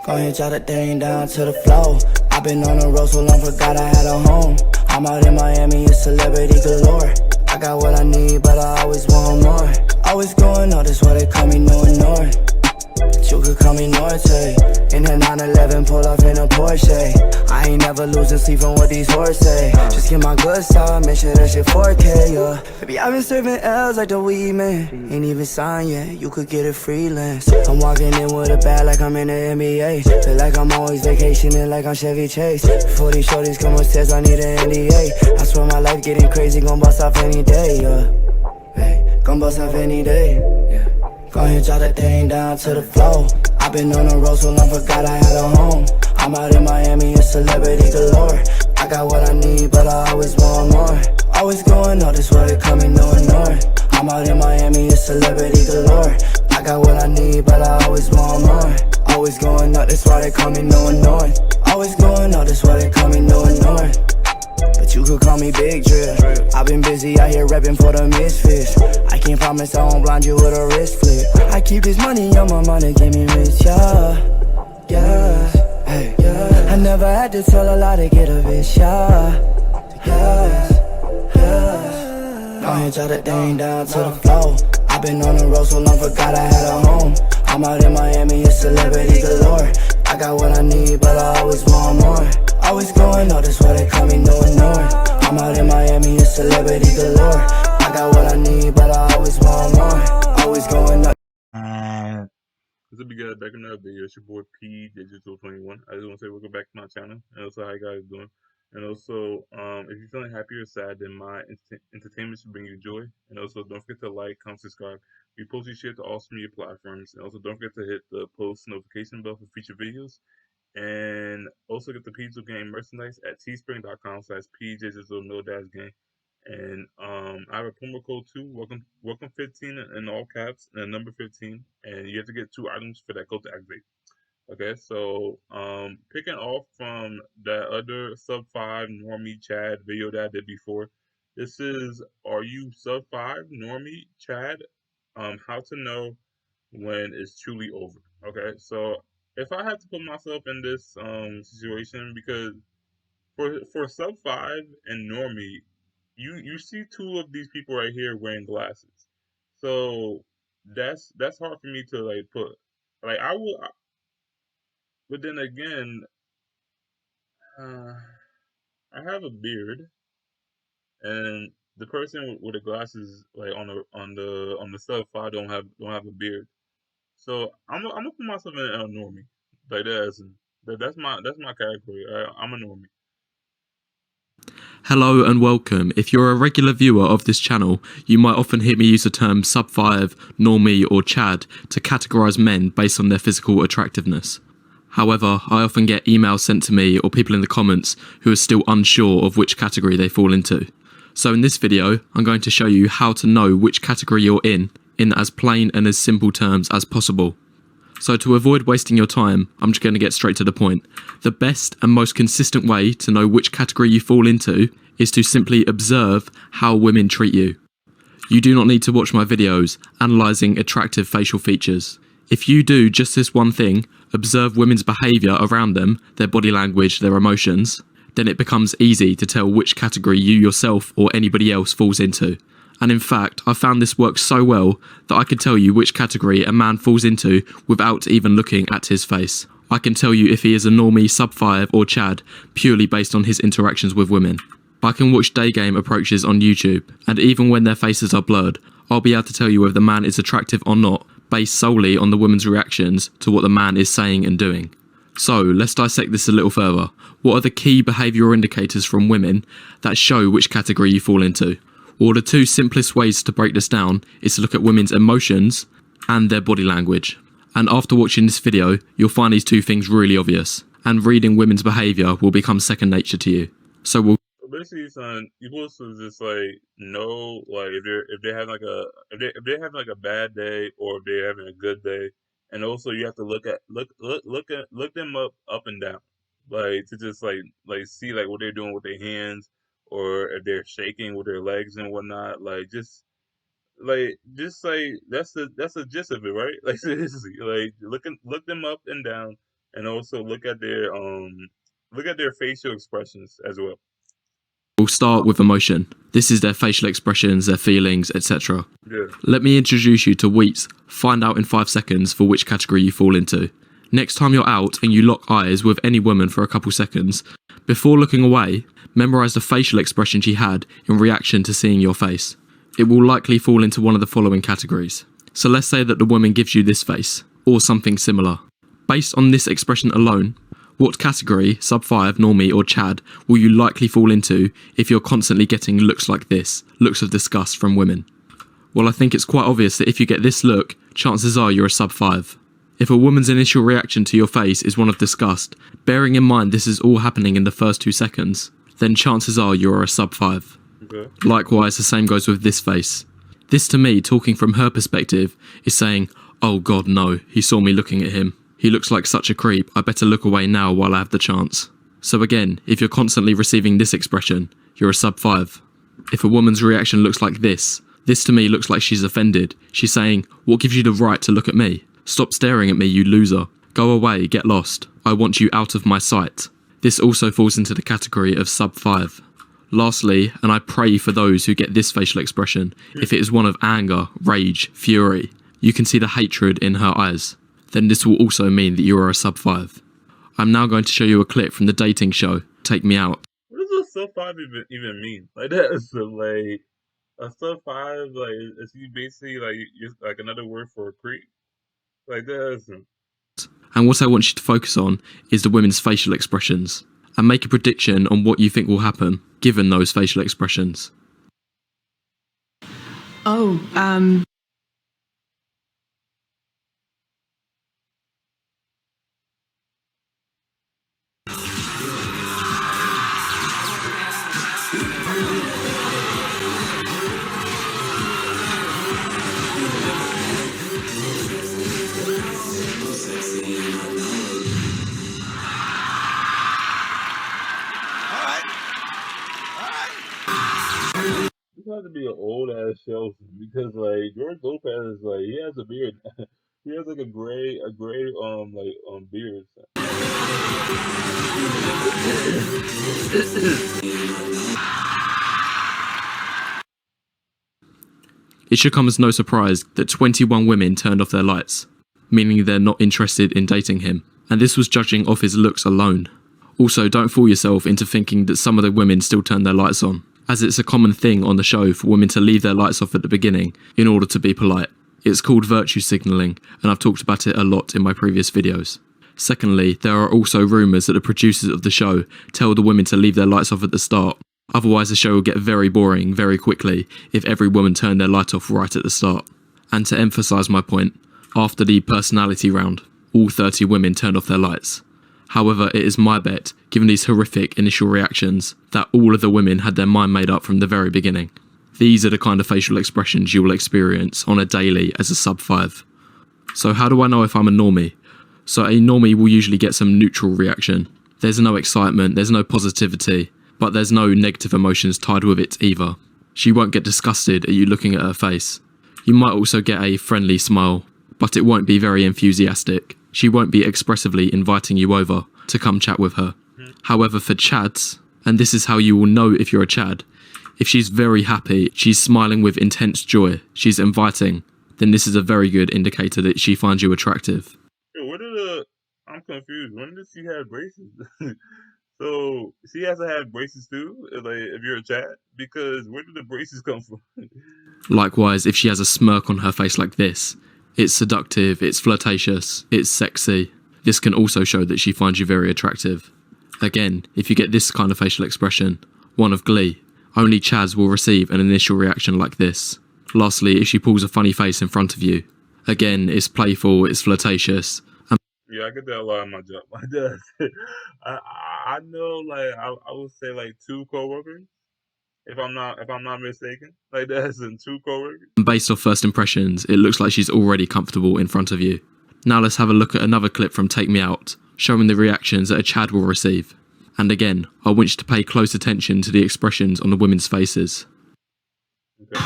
Go ahead, jot that thing down to the floor. I've been on the road so long, forgot I had a home. I'm out in Miami, it's celebrity galore. I got what I need, but I always want more. Always going on, that's why they call me no North. But you could call me Norte. In the 911, pull off in a Porsche. I ain't never losing sleep from what these horses say. Just get my good side, make sure that shit 4K, yeah. Baby, I've been serving L's like the weed man. Ain't even signed yet, you could get it freelance. I'm walking in with a bag like I'm in the NBA. Feel like I'm always vacationing like I'm Chevy Chase. Before these shorties come upstairs, I need an NDA. I swear my life getting crazy, gon' bust off any day, yeah. Hey, gon' bust off any day, yeah. Go ahead, jot that thing down to the floor. I've been on the road so long, forgot I had a home. I'm out in Miami, it's celebrity galore. I got what I need, but I always want more. Always going on, that's why they call me no North. I'm out in Miami, it's celebrity galore. I got what I need, but I always want more. Always going up, that's why they call me no North. Always going up, that's why they call me no North. But you could call me Big Drip. I've been busy out here repping for the misfits. I can't promise I won't blind you with a wrist flip. I keep this money on my mind to get me rich, yeah. Yeah, hey, yeah. I never had to tell a lie to get a bitch, yeah. Yeah, yeah. Go ahead, jot that thing down to the floor. I've been on the road so long, forgot I had a home. I'm out in Miami, it's celebrity galore. I got what I need, but I always want more. Always going on, that's why they call me no North. I'm out in Miami, it's celebrity galore. I got what I need, but I always want more. Always going up. What's up, you guys? Back in another video. It's your boy P Digital 21. I just want to say welcome back to my channel, and also how you guys doing. And also, if you're feeling happy or sad, then my entertainment should bring you joy. And also, don't forget to like, comment, subscribe. We post and share to all social media platforms. And also, don't forget to hit the post notification bell for future videos. And also get the Digital Game merchandise at teespring.com/pdigital no-game. And I have a promo code too, welcome 15 in all caps and number 15, and you have to get 2 items for that code to activate. Okay, so picking off from that other Sub5 Normie Chad video that I did before. This is Are You Sub5 Normie Chad? How to know when it's truly over. Okay, so if I had to put myself in this situation, because for Sub5 and Normie, you see 2 of these people right here wearing glasses, so that's hard for me to like put, like I will, but then again, uh, I have a beard, and the person with the glasses, like on the Sub5, don't have a beard, so I'm gonna put myself in a Normie, like that's my category. I'm a Normie. Hello and welcome. If you're a regular viewer of this channel, you might often hear me use the term Sub5, Normie or Chad to categorise men based on their physical attractiveness. However, I often get emails sent to me or people in the comments who are still unsure of which category they fall into. So in this video, I'm going to show you how to know which category you're in as plain and as simple terms as possible. So to avoid wasting your time, I'm just going to get straight to the point. The best and most consistent way to know which category you fall into is to simply observe how women treat you. You do not need to watch my videos analysing attractive facial features. If you do just this one thing, observe women's behaviour around them, their body language, their emotions, then it becomes easy to tell which category you yourself or anybody else falls into. And in fact, I found this works so well that I can tell you which category a man falls into without even looking at his face. I can tell you if he is a Normie, Sub5 or Chad purely based on his interactions with women. I can watch day game approaches on YouTube, and even when their faces are blurred, I'll be able to tell you whether the man is attractive or not based solely on the woman's reactions to what the man is saying and doing. So let's dissect this a little further. What are the key behavioural indicators from women that show which category you fall into? Well, the 2 simplest ways to break this down is to look at women's emotions and their body language. And after watching this video, you'll find these 2 things really obvious, and reading women's behaviour will become second nature to you. So basically, son, you're supposed to just like know, like if they're having like if they're having like a bad day or if they're having a good day, and also you have to look them up and down, like to just like see like what they're doing with their hands, or if they're shaking with their legs and whatnot, like just like that's the gist of it, right? Like seriously, like look them up and down, and also look at their facial expressions as well. We'll start with emotion. This is their facial expressions, their feelings, etc. Yeah. Let me introduce you to Wheats. Find out in 5 seconds for which category you fall into. Next time you're out and you lock eyes with any woman for a couple seconds, before looking away, memorise the facial expression she had in reaction to seeing your face. It will likely fall into one of the following categories. So let's say that the woman gives you this face, or something similar. Based on this expression alone, what category, Sub5, Normie or Chad, will you likely fall into if you're constantly getting looks like this, looks of disgust from women? Well, I think it's quite obvious that if you get this look, chances are you're a Sub5. If a woman's initial reaction to your face is one of disgust, bearing in mind this is all happening in the first 2 seconds, then chances are you're a Sub5. Okay. Likewise, the same goes with this face. This to me, talking from her perspective, is saying, oh god no, he saw me looking at him. He looks like such a creep, I better look away now while I have the chance. So again, if you're constantly receiving this expression, you're a Sub5. If a woman's reaction looks like this to me looks like she's offended. She's saying, what gives you the right to look at me? Stop staring at me, you loser. Go away, get lost. I want you out of my sight. This also falls into the category of Sub5. Lastly, and I pray for those who get this facial expression, if it is one of anger, rage, fury, you can see the hatred in her eyes, then this will also mean that you are a Sub5. I'm now going to show you a clip from the dating show, Take Me Out. What does a Sub5 even mean? Like that is like a Sub5, like is he basically like just like another word for a creep? Like that isn't. And what I want you to focus on is the women's facial expressions, and make a prediction on what you think will happen given those facial expressions. This has to be an old ass show because like George Lopez is like he has a beard. He has like a gray beard. It should come as no surprise that 21 women turned off their lights, meaning they're not interested in dating him, and this was judging off his looks alone. Also, don't fool yourself into thinking that some of the women still turn their lights on, as it's a common thing on the show for women to leave their lights off at the beginning in order to be polite. It's called virtue signalling, and I've talked about it a lot in my previous videos. Secondly, there are also rumours that the producers of the show tell the women to leave their lights off at the start. Otherwise the show will get very boring very quickly if every woman turned their light off right at the start. And to emphasise my point, after the personality round, all 30 women turned off their lights. However, it is my bet, given these horrific initial reactions, that all of the women had their mind made up from the very beginning. These are the kind of facial expressions you will experience on a daily as a Sub5. So how do I know if I'm a normie? So a normie will usually get some neutral reaction. There's no excitement, there's no positivity, but there's no negative emotions tied with it either. She won't get disgusted at you looking at her face. You might also get a friendly smile, but it won't be very enthusiastic. She won't be expressively inviting you over to come chat with her. However, for Chads, and this is how you will know if you're a Chad, if she's very happy, she's smiling with intense joy, she's inviting, then this is a very good indicator that she finds you attractive. I'm confused. When did she have braces? So she has to have braces too, like if you're a Chad, because where did the braces come from? Likewise, if she has a smirk on her face like this, it's seductive, it's flirtatious, it's sexy. This can also show that she finds you very attractive. Again, if you get this kind of facial expression, one of glee, only Chads will receive an initial reaction like this. Lastly, if she pulls a funny face in front of you, again, it's playful, it's flirtatious. Yeah, I get that a lot in my job. I know, like I would say like 2 coworkers, if I'm not mistaken. Like that's in 2 coworkers. Based off first impressions, it looks like she's already comfortable in front of you. Now let's have a look at another clip from Take Me Out, showing the reactions that a Chad will receive. And again, I want you to pay close attention to the expressions on the women's faces. Okay.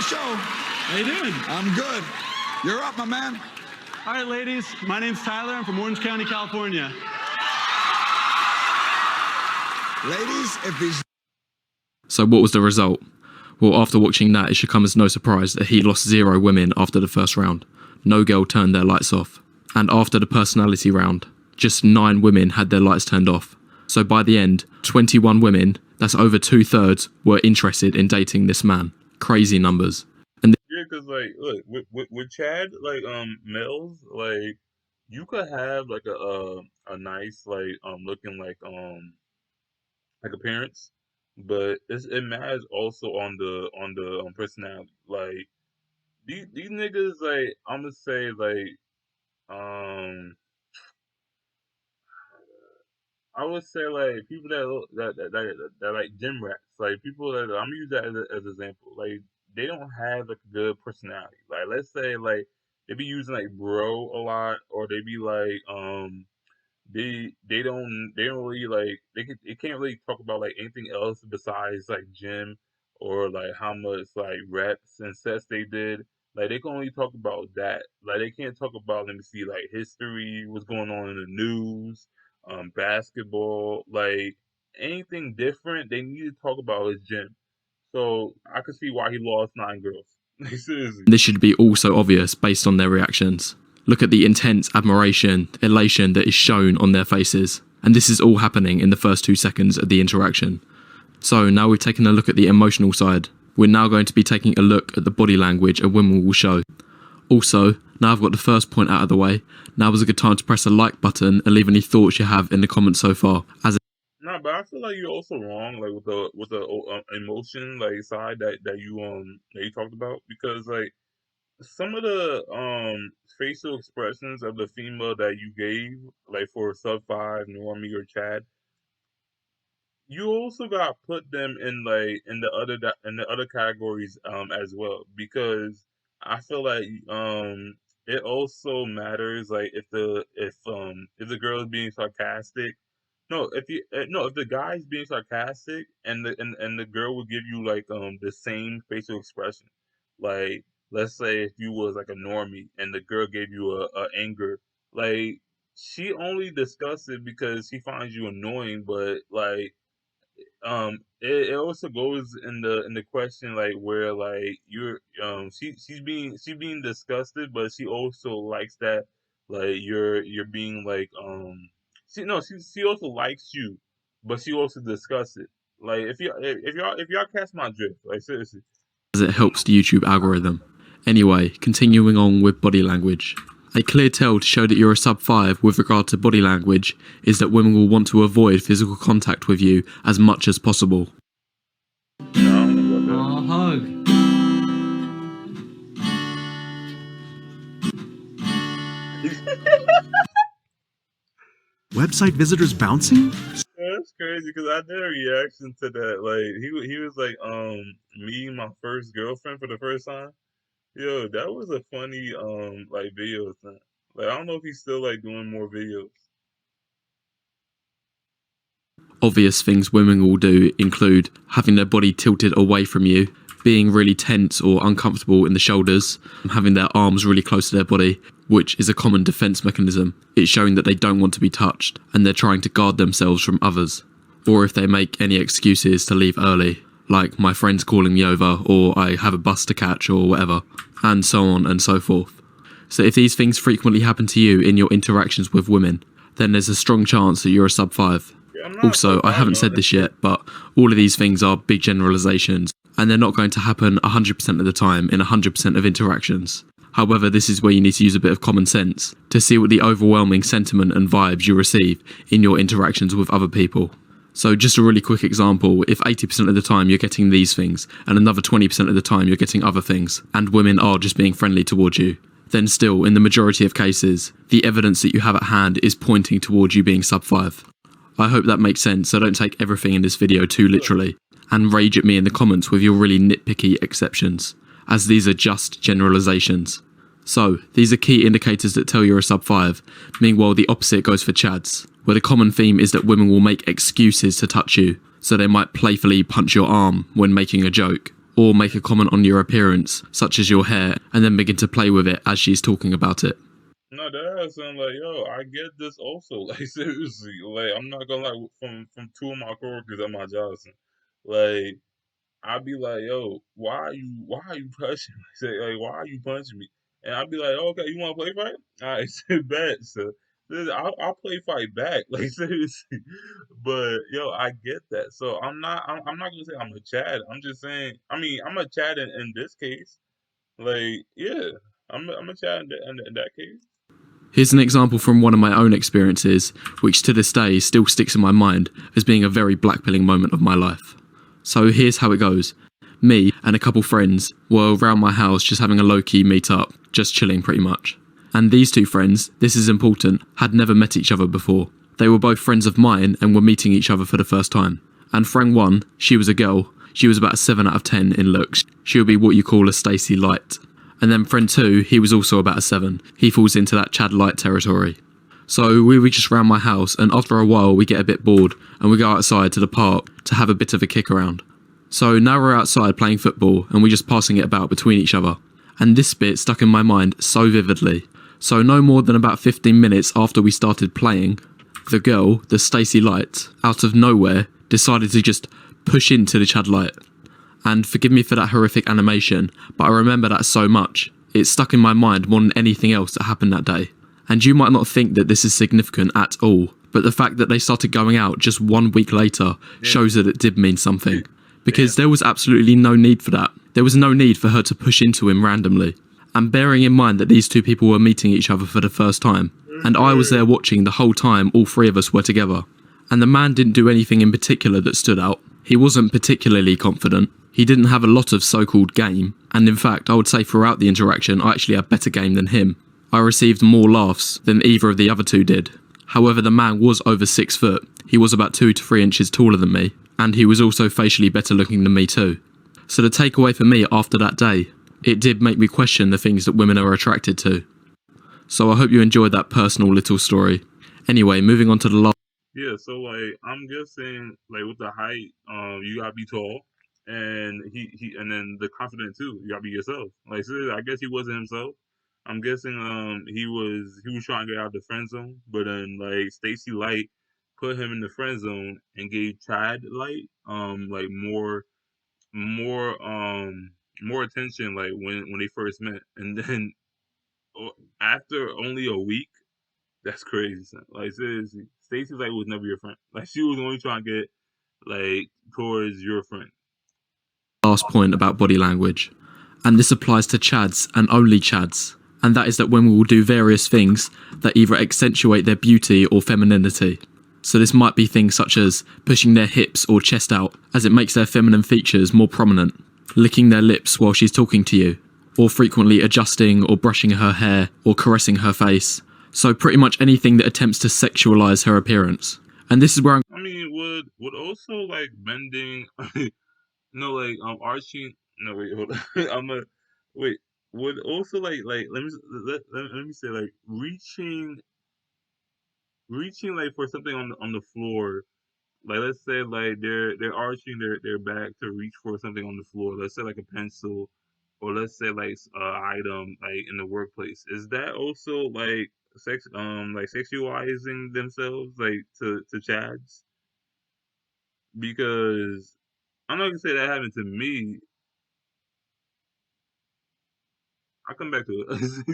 show. How you doing? I'm good. You're up, my man. All right, ladies. My name's Tyler. I'm from Orange County, California. Ladies, if these... So what was the result? Well, after watching that, it should come as no surprise that he lost 0 women after the first round. No girl turned their lights off. And after the personality round, just 9 women had their lights turned off. So by the end, 21 women, that's over 2/3, were interested in dating this man. Crazy numbers. And Yeah, cause like, look, with Chad, like, males, like, you could have like a nice looking like appearance, but it matters also on the personality. Like these niggas, like I'm gonna say um I would say like people that like gym rats, like people that I'm gonna use that as an example. Like they don't have like a good personality. Like let's say like they be using like bro a lot, or they be like they don't really like they can't really talk about like anything else besides like gym or like how much like reps and sets they did. Like they can only talk about that. Like they can't talk about, let me see, like history, what's going on in the news, basketball, like anything different. They need to talk about his gym. So I could see why he lost 9 girls. Like seriously. this should be also obvious based on their reactions. Look at the intense admiration, elation that is shown on their faces. And this is all happening in the first 2 seconds of the interaction. So now we've taken a look at the emotional side. We're now going to be taking a look at the body language a woman will show. Also, now I've got the first point out of the way, now is a good time to press the like button and leave any thoughts you have in the comments so far. No, but I feel like you're also wrong, like with the emotion like side that you talked about, because like some of the facial expressions of the female that you gave, like for Sub5, Normie or Chad, you also got to put them in like in the other categories as well, because I feel like it also matters like if the girl is being sarcastic. No, if the guy's being sarcastic and the girl will give you like the same facial expression, like let's say if you was like a normie and the girl gave you a anger, like she only discussed it because she finds you annoying, but like it also goes in the question like where like you're she's being disgusted, but she also likes that like you're being like she also likes you, but she also discusses it. Like if y'all catch my drift, like seriously. As it helps the YouTube algorithm. Anyway, continuing on with body language. A clear tell to show that you're a sub-5 with regard to body language is that women will want to avoid physical contact with you as much as possible. No, I don't know about Hug. Website visitors bouncing? That's crazy because I did a reaction to that. Like he was like meeting my first girlfriend for the first time. Yo, that was a funny like video thing. Like I don't know if he's still like doing more videos. Obvious things women will do include having their body tilted away from you, being really tense or uncomfortable in the shoulders, having their arms really close to their body, which is a common defense mechanism. It's showing that they don't want to be touched and they're trying to guard themselves from others. Or if they make any excuses to leave early, like my friend's calling me over or I have a bus to catch or whatever, and so on and so forth. So if these things frequently happen to you in your interactions with women, then there's a strong chance that you're a sub-5. Also, I haven't said this yet, but all of these things are big generalizations, and they're not going to happen 100% of the time in 100% of interactions. However, this is where you need to use a bit of common sense to see what the overwhelming sentiment and vibes you receive in your interactions with other people. So just a really quick example, if 80% of the time you're getting these things, and another 20% of the time you're getting other things, and women are just being friendly towards you, then still, in the majority of cases, the evidence that you have at hand is pointing towards you being sub-5. I hope that makes sense, so don't take everything in this video too literally, and rage at me in the comments with your really nitpicky exceptions, as these are just generalizations. So, these are key indicators that tell you're a sub-5, meanwhile the opposite goes for Chads, where the common theme is that women will make excuses to touch you, so they might playfully punch your arm when making a joke, or make a comment on your appearance, such as your hair, and then begin to play with it as she's talking about it. No, that ass sound like, yo, I get this also. Like, seriously, like, I'm not gonna lie, from two of my coworkers at my job, like, I'd be like, yo, why are you punching me? Say, like, why are you punching me? And I'd be like, okay, you want to play fight? All right, sit back, so I'll play fight back, like, seriously. But yo, I get that. So I'm not gonna say I'm a Chad. I'm just saying, I mean, I'm a Chad in this case. Like, yeah, I'm a Chad in that case. Here's an example from one of my own experiences, which to this day still sticks in my mind as being a very blackpilling moment of my life. So here's how it goes. Me and a couple friends were around my house just having a low-key meet-up, just chilling pretty much. And these two friends, this is important, had never met each other before. They were both friends of mine and were meeting each other for the first time. And friend one, she was a girl, she was about a 7 out of 10 in looks. She would be what you call a Stacey Light. And then friend two, he was also about a 7. He falls into that Chad Light territory. So we were just around my house, and after a while we get a bit bored and we go outside to the park to have a bit of a kick around. So now we're outside playing football and we're just passing it about between each other. And this bit stuck in my mind so vividly. So no more than about 15 minutes after we started playing, the girl, the Stacey Light, out of nowhere decided to just push into the Chad Light. And forgive me for that horrific animation, but I remember that so much. It stuck in my mind more than anything else that happened that day. And you might not think that this is significant at all, but the fact that they started going out just 1 week later shows that it did mean something. Because there was absolutely no need for that. There was no need for her to push into him randomly. And bearing in mind that these two people were meeting each other for the first time, and I was there watching the whole time all three of us were together. And the man didn't do anything in particular that stood out. He wasn't particularly confident. He didn't have a lot of so-called game. And in fact, I would say throughout the interaction, I actually had better game than him. I received more laughs than either of the other two did. However, the man was over 6 foot. He was about 2 to 3 inches taller than me. And he was also facially better looking than me too. So the takeaway for me after that day, it did make me question the things that women are attracted to. So I hope you enjoyed that personal little story. Anyway, moving on to the last. Yeah, so like I'm guessing like with the height, you gotta be tall, and he and then the confident too. You gotta be yourself. Like seriously, I guess he wasn't himself. I'm guessing he was trying to get out of the friend zone, but then like Stacey Light put him in the friend zone and gave Chad Light like more attention like when they first met, and then after only a week. That's crazy, son. Like seriously, Stacey like was never your friend. Like she was only trying to get like towards your friend. Last point about body language, and this applies to Chads and only Chads, and that is that women will do various things that either accentuate their beauty or femininity. So this might be things such as pushing their hips or chest out as it makes their feminine features more prominent, licking their lips while she's talking to you, or frequently adjusting or brushing her hair or caressing her face. So pretty much anything that attempts to sexualize her appearance. And this is where I mean, would also like bending, no, like arching. No, wait, hold on. I'm a wait. Would also like let me say like reaching like for something on the floor. Like let's say like they're arching their back to reach for something on the floor. Let's say like a pencil, or let's say like item like in the workplace. Is that also like like sexualizing themselves like to Chads? Because I'm not gonna say that happened to me. I'll come back to it.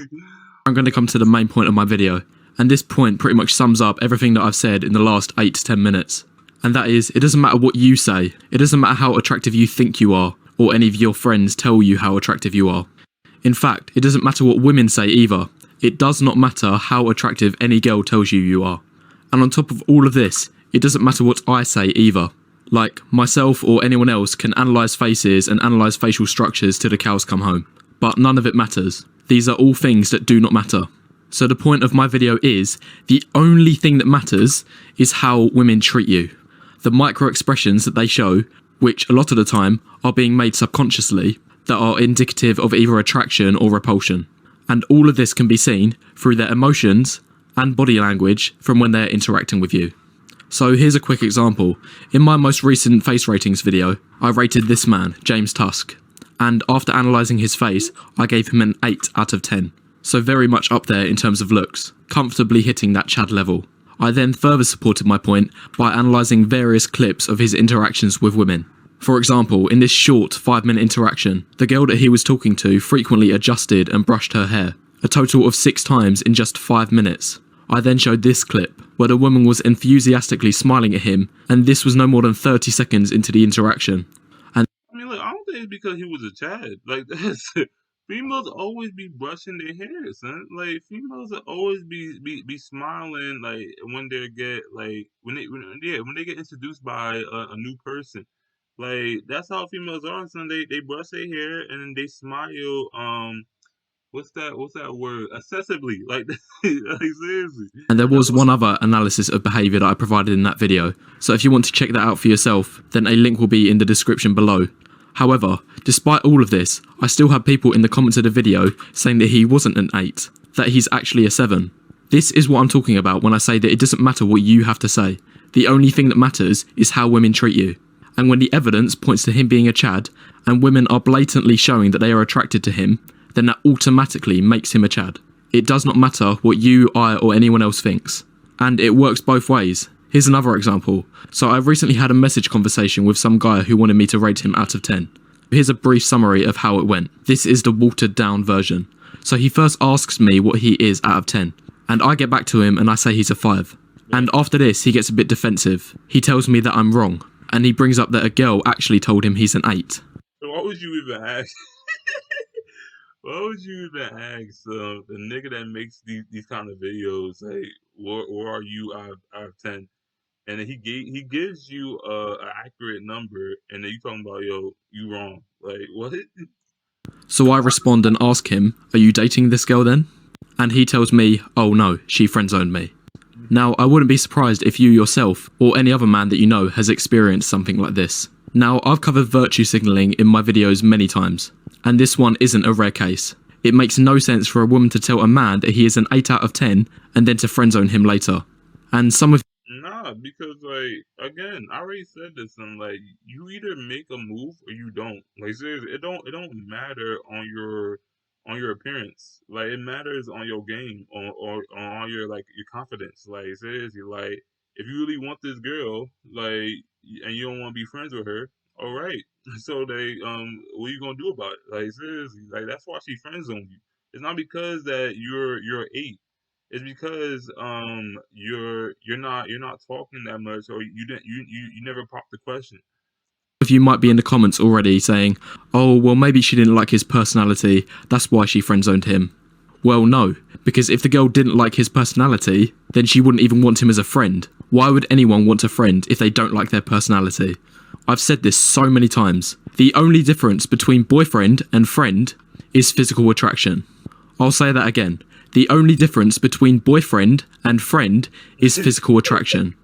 I'm going to come to the main point of my video. And this point pretty much sums up everything that I've said in the last 8 to 10 minutes. And that is, it doesn't matter what you say. It doesn't matter how attractive you think you are, or any of your friends tell you how attractive you are. In fact, it doesn't matter what women say either. It does not matter how attractive any girl tells you you are. And on top of all of this, it doesn't matter what I say either. Like, myself or anyone else can analyse faces and analyse facial structures till the cows come home. But none of it matters. These are all things that do not matter. So the point of my video is, the only thing that matters is how women treat you. The micro expressions that they show, which a lot of the time are being made subconsciously, that are indicative of either attraction or repulsion. And all of this can be seen through their emotions and body language from when they're interacting with you. So here's a quick example. In my most recent face ratings video, I rated this man, James Tusk. And after analysing his face, I gave him an 8 out of 10. So very much up there in terms of looks, comfortably hitting that Chad level. I then further supported my point by analysing various clips of his interactions with women. For example, in this short 5-minute interaction, the girl that he was talking to frequently adjusted and brushed her hair, a total of 6 times in just 5 minutes. I then showed this clip, where the woman was enthusiastically smiling at him, and this was no more than 30 seconds into the interaction. I mean, like, I don't think it's because he was a Chad. Like, that's females always be brushing their hair, son. Like, females will always be smiling, like, when they get when they get introduced by a new person. Like, that's how females are, son. They brush their hair and then they smile. What's that word? Excessively, like, like seriously. And there was one other analysis of behaviour that I provided in that video, so if you want to check that out for yourself, then a link will be in the description below. However, despite all of this, I still had people in the comments of the video saying that he wasn't an 8, that he's actually a 7. This is what I'm talking about when I say that it doesn't matter what you have to say. The only thing that matters is how women treat you. And when the evidence points to him being a Chad, and women are blatantly showing that they are attracted to him, then that automatically makes him a Chad. It does not matter what you, I, or anyone else thinks. And it works both ways. Here's another example. So I've recently had a message conversation with some guy who wanted me to rate him out of 10. Here's a brief summary of how it went. This is the watered down version. So he first asks me what he is out of 10. And I get back to him and I say he's a 5. And after this, he gets a bit defensive. He tells me that I'm wrong. And he brings up that a girl actually told him he's an 8. So what would you even ask? Why would you even ask the nigga that makes these kind of videos, like, where are you out of 10? And then he gives you an accurate number, and then you talking about, yo, you wrong. Like, what? So I respond and ask him, are you dating this girl then? And he tells me, oh no, she friend-zoned me. Now, I wouldn't be surprised if you yourself, or any other man that you know, has experienced something like this. Now, I've covered virtue signalling in my videos many times, and this one isn't a rare case. It makes no sense for a woman to tell a man that he is an 8 out of 10, and then to friend-zone him later. And some of Nah, because, like, again, I already said this, and, like, you either make a move or you don't. Like, seriously, it don't matter on your appearance. Like, it matters on your game, or on your, like, your confidence. Like, seriously, like, if you really want this girl, like, and you don't want to be friends with her, all right. So what you gonna do about it? Like, seriously, like, that's why she friend zoned you. It's not because that you're 8. It's because you're not talking that much, or you never popped the question. of you might be in the comments already saying, oh, well, maybe she didn't like his personality, that's why she friend-zoned him. Well, no, because if the girl didn't like his personality, then she wouldn't even want him as a friend. Why would anyone want a friend if they don't like their personality? I've said this so many times. The only difference between boyfriend and friend is physical attraction. I'll say that again. The only difference between boyfriend and friend is physical attraction.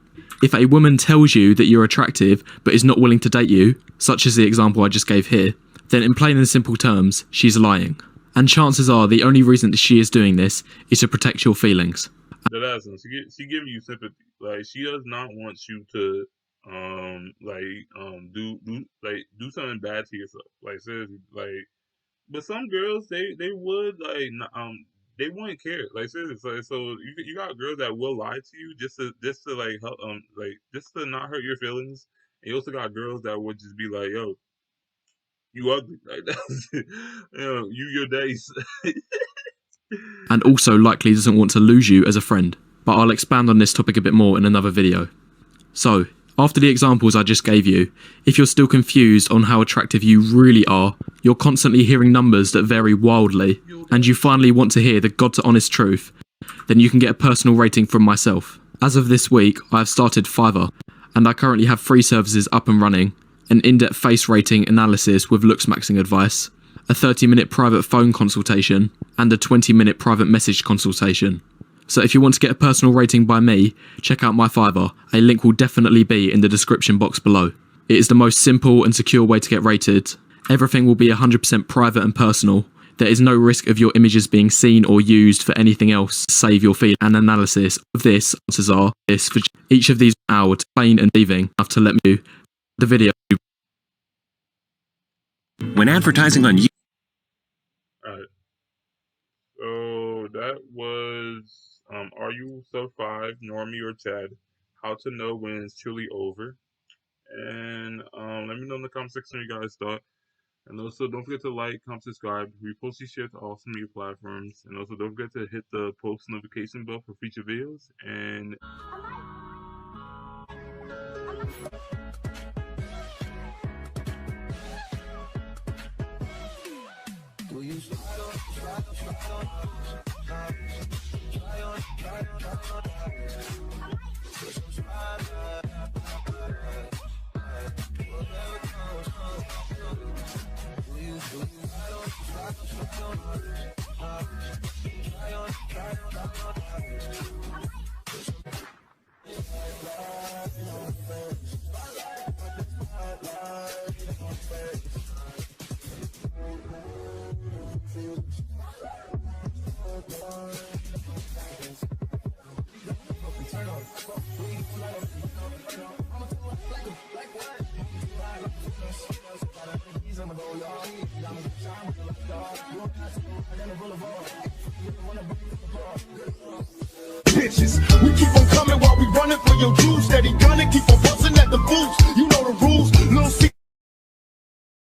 If a woman tells you that you're attractive but is not willing to date you, such as the example I just gave here, then in plain and simple terms, she's lying. And chances are the only reason that she is doing this is to protect your feelings. She giving you sympathy. Like, she does not want you to do something bad to yourself. Like, seriously, like, but some girls they would they wouldn't care. Like, seriously, so you got girls that will lie to you just to like help just to not hurt your feelings. And you also got girls that would just be like, yo, you ugly, like that's your days. And also likely doesn't want to lose you as a friend. But I'll expand on this topic a bit more in another video. So, after the examples I just gave you, if you're still confused on how attractive you really are, you're constantly hearing numbers that vary wildly, and you finally want to hear the God-to-honest truth, then you can get a personal rating from myself. As of this week, I have started Fiverr, and I currently have 3 services up and running: an in-depth face rating analysis with looks-maxing advice, a 30-minute private phone consultation, and a 20-minute private message consultation. So if you want to get a personal rating by me, check out my Fiverr. A link will definitely be in the description box below. It is the most simple and secure way to get rated. Everything will be 100% private and personal. There is no risk of your images being seen or used for anything else save your feed and analysis of this. Answers are this for each of these hours, plain and leaving enough to let me do the video. When advertising on YouTube. Alright. So that was Are You Sub5, Normie or Chad? How to know when it's truly over. And let me know in the comment section what you guys thought. And also don't forget to like, comment, subscribe, repost these share to all social media platforms. And also don't forget to hit the post notification bell for future videos. And bitches. We keep